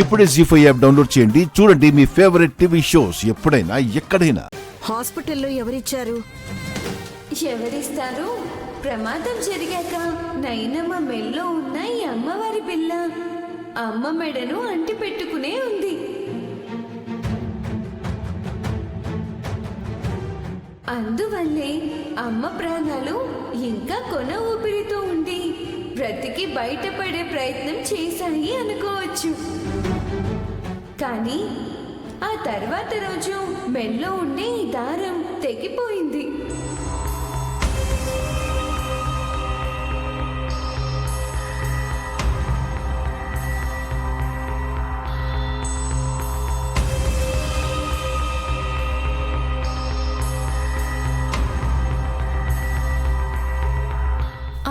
ఇప్పుడే జీ5 app download చేయండి. చూడండి మీ ఫేవరెట్ టీవీ షోస్ ఎప్పుడైనా ఎక్కడైనా. హాస్పిటల్లో ఎవరిచ్చారు? ఎవరిస్తారు? ప్రమాదం జరిగాక నైనమ్మ మెల్లో ఉన్న ఈ అమ్మవారి పిల్ల అమ్మ మెడను అంటి పెట్టుకునే ఉంది. అందువల్లే అమ్మ ప్రాణాలు ఇంకా కొన ఊపిరితో ఉండి బ్రతికి బయటపడే ప్రయత్నం చేశాయి అనుకోవచ్చు. కానీ ఆ తర్వాత రోజు మెల్లో ఉండే ఈ దారం తెగిపోయింది.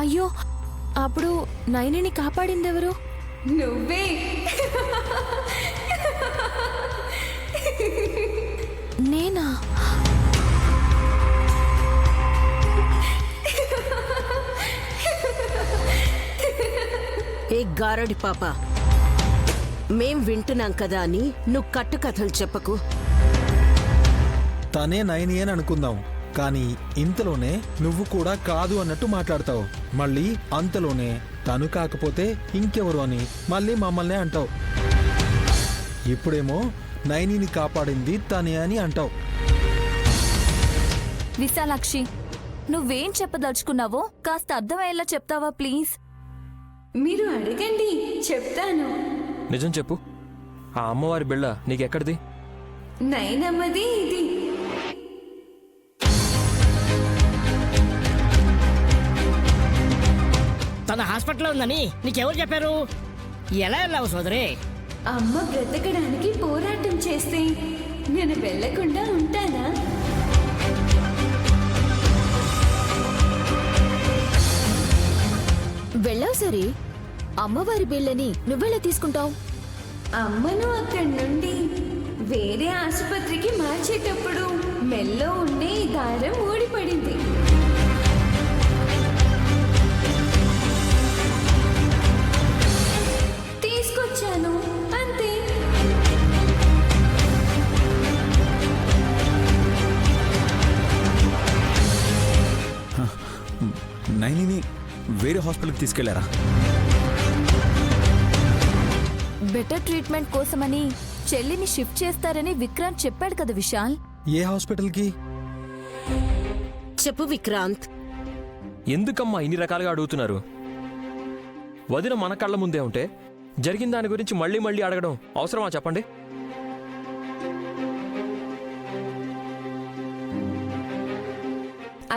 అయ్యో, అప్పుడు నైనిని కాపాడిందెవరు? నువ్వే. నేనా? ఏ గారడి పాప, మేం వింటున్నాం కదా అని నువ్వు కట్టుకథలు చెప్పకు. తనే నైని అని అనుకుందాం, కానీ ఇంతలోనే నువ్వు కూడా కాదు అన్నట్టు మాట్లాడతావు. మళ్ళీ అంతలోనే తను కాకపోతే ఇంకెవరు అని మళ్ళీ మమ్మల్నే అంటావు. ఇప్పుడేమో నైనిని కాపాడింది తనే అని అంటావు. విశాలాక్షి, నువ్వేం చెప్పదలుచుకున్నావో కాస్త అర్థమయ్యేలా చెప్తావా ప్లీజ్? మీరు అడగండి, చెప్తాను. నిజం చెప్పు, ఆ అమ్మవారి బిళ్ళ నీకెక్కడిది? నైనమ్మది ఇది. తన హాస్పిటల్లో ఉందని నీకెవరు చెప్పారు? ఎలా వెళ్ళావు సోదరి? అమ్మ బ్రతకడానికి పోరాటం చేస్తే నేను వెళ్లకుండా ఉంటానా? వెళ్ళావు సరే, అమ్మవారి బిళ్ళని నువ్వెలా తీసుకుంటావు? అమ్మను అక్కడి నుండి వేరే ఆసుపత్రికి మార్చేటప్పుడు మెల్లో ఉండే ఈ దారం ఊడిపడింది. తీసుకొచ్చాను అంతే. నైనిని వేరే హాస్పిటల్కి తీసుకెళ్లారా? బెటర్ ట్రీట్మెంట్ కోసమని చెల్లిని షిఫ్ట్ చేస్తారని విక్రాంత్ చెప్పాడు కదా విశాల్. ఏ హాస్పిటల్కి? చెప్పు విక్రాంత్. ఎందుకమ్మా ఇన్ని రకాలుగా అడుగుతున్నారు? వదిన మన కళ్ళ ముందే ఉంటే జరిగిన దాని గురించి మళ్ళీ మళ్ళీ అడగడం అవసరమా చెప్పండి?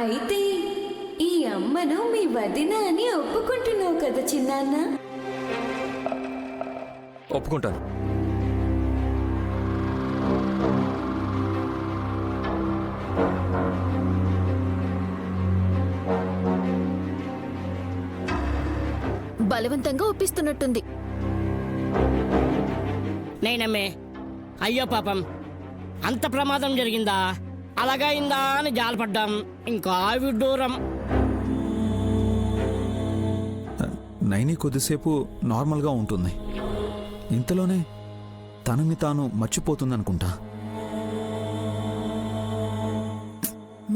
అయితే ఈ అమ్మను మీ వదిన అని ఒప్పుకుంటున్నావు కదా చిన్నాన్న? ఒప్పుకుంటాను. బలవంతంగా ఒప్పిస్తున్నట్టుంది. నేనమ్మే, అయ్యో పాపం, అంత ప్రమాదం జరిగిందా, అలాగైందా అని జాలపడ్డాం. ఇంకా విడ్డూరం. నైని కొద్దిసేపు నార్మల్గా ఉంటుంది, ఇంతలోనే తనని తాను మర్చిపోతుందనుకుంటా.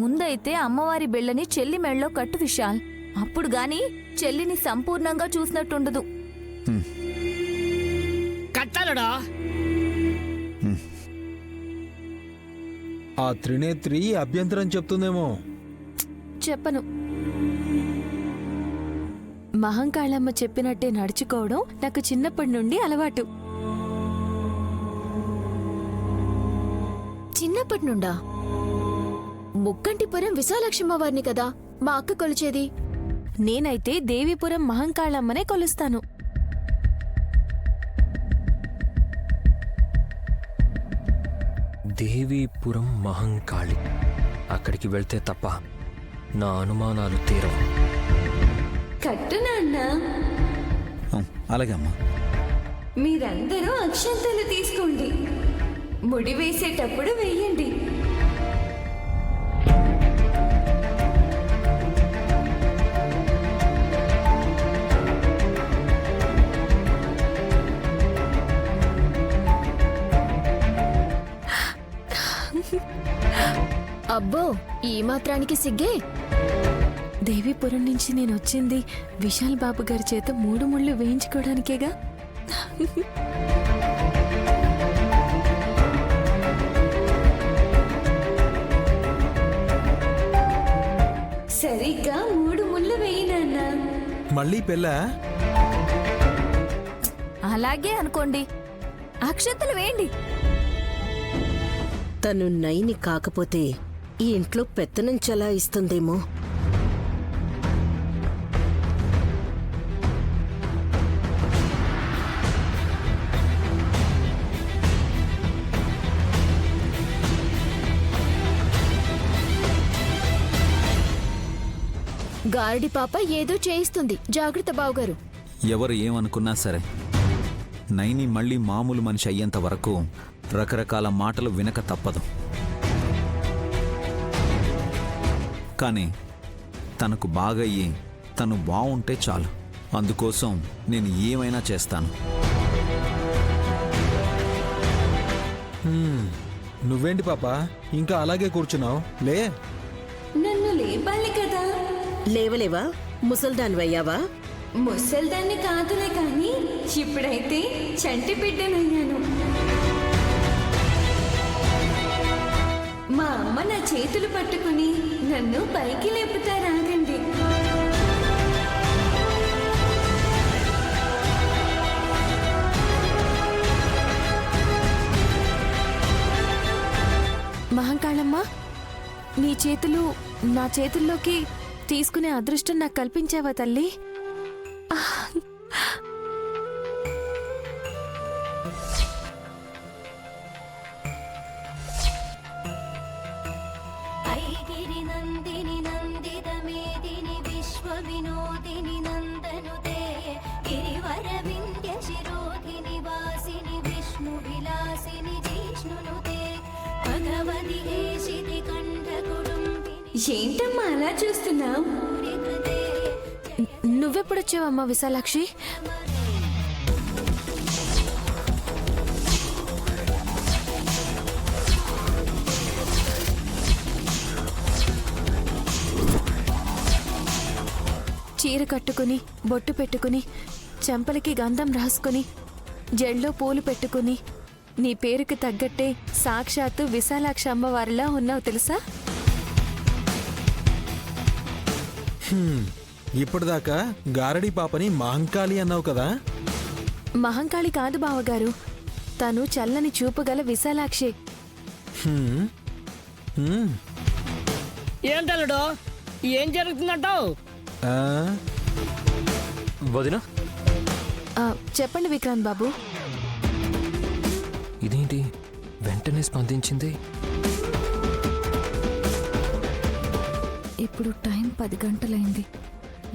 ముందైతే అమ్మవారి బిళ్ళని చెల్లి మెళ్ళలో కట్టు విశాల్. అప్పుడు గాని చెల్లిని సంపూర్ణంగా చూసినట్టుండదు. కట్టాలడా? ఆ త్రినేత్రి అభ్యంతరం చెప్తుందేమో. చెప్పను. మహంకాళమ్మ చెప్పినట్టే నడుచుకోవడం నాకు చిన్నప్పటి నుండి అలవాటు. చిన్నప్పటి నుండా? ముక్కంటిపురం విశాలాక్షమ్మ వారిని కదా మా అక్క కొలిచేది. నేనైతే దేవీపురం మహంకాళమ్మనే కొలుస్తాను. దేవీపురం మహంకాళి. అక్కడికి వెళ్తే తప్ప నా అనుమానాలు తీరవు. కట్టు నాన్న. అలాగే అమ్మా. మీరందరూ అక్షంతలు తీసుకోండి. ముడి వేసేటప్పుడు వెయ్యండి. అబ్బో ఈ మాత్రానికి సిగ్గే. దేవీపురం నుంచి నేను వచ్చింది విశాల్ బాబు గారి చేత 3 ముళ్ళు వేయించుకోవడానికేగా. సరిగ్గా 3 ముళ్ళు వేయినన్నా. మళ్ళీ పెళ్ళా? అలాగే అనుకోండి. అక్షంతలు వేయండి. తను నైని కాకపోతే ఈ ఇంట్లో పెత్తనం చలాయిస్తుందేమో. గారడి పాప ఏదో చేయిస్తుంది. జాగ్రత్త బావగారు. ఎవరు ఏమనుకున్నా సరే నైని మళ్ళీ మామూలు మనిషి అయ్యేంత వరకు రకరకాల మాటలు వినక తప్పదు. కానీ తనకు బాగయ్యి తను బాగుంటే చాలు. అందుకోసం నేను ఏమైనా చేస్తాను. నువ్వేంటి పాప ఇంకా అలాగే కూర్చున్నావు? లే. నన్ను లేపాలి కదా. లేవలేవా? ముసల్దానివయ్యావా? ముసల్దాన్ని కాదులే కానీ ఇప్పుడైతే చంటి బిడ్డనయ్యాను. మా అమ్మ నా చేతులు పట్టుకుని నన్ను పైకి లేపుతారాగండి. మహంకాళమ్మ, నీ చేతులు నా చేతుల్లోకి తీసుకునే అదృష్టం నాకు కల్పించావా తల్లి? ఐగిరి నందిని నందిత మేదిని విశ్వ వినోదిని నందనుతే గిరివర వింధ్య శిరోధిని వాసిని విష్ణు విలాసిని జిష్ణునుతే భగవతి హేషితి కంఠ కుడుంబిని. ఏంటమ్మా అలా చూస్తున్నావు? నువ్వెప్పుడొచ్చావమ్మా విశాలాక్షి? చీర కట్టుకుని బొట్టు పెట్టుకుని చెంపలకి గంధం రాసుకుని జెల్లో పూలు పెట్టుకుని నీ పేరుకి తగ్గట్టే సాక్షాత్తు విశాలాక్షి అమ్మవారిలా ఉన్నావు తెలుసా? ఇప్పటిదాకా గారడి పాపని మహంకాళి అన్నావు కదా? మహంకాళి కాదు బావగారు, తను చల్లని చూపుగల విశాలాక్షి. ఏంటల్లుడు ఏం జరుగుతుందంటావు? ఆ, వదినా, చెప్పండి విక్రాంత్ బాబు. ఇదేంటి వెంటనే స్పందించింది? ఇప్పుడు టైం 10 గంటలైంది.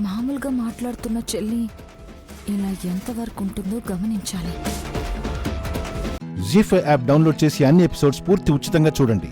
మామూలుగా మాట్లాడుతున్న చెల్లి ఇలా ఎంతవరకు ఉంటుందో గమనించాలి. జీ5 యాప్ డౌన్లోడ్ చేసి అన్ని ఎపిసోడ్స్ పూర్తి ఉచితంగా చూడండి.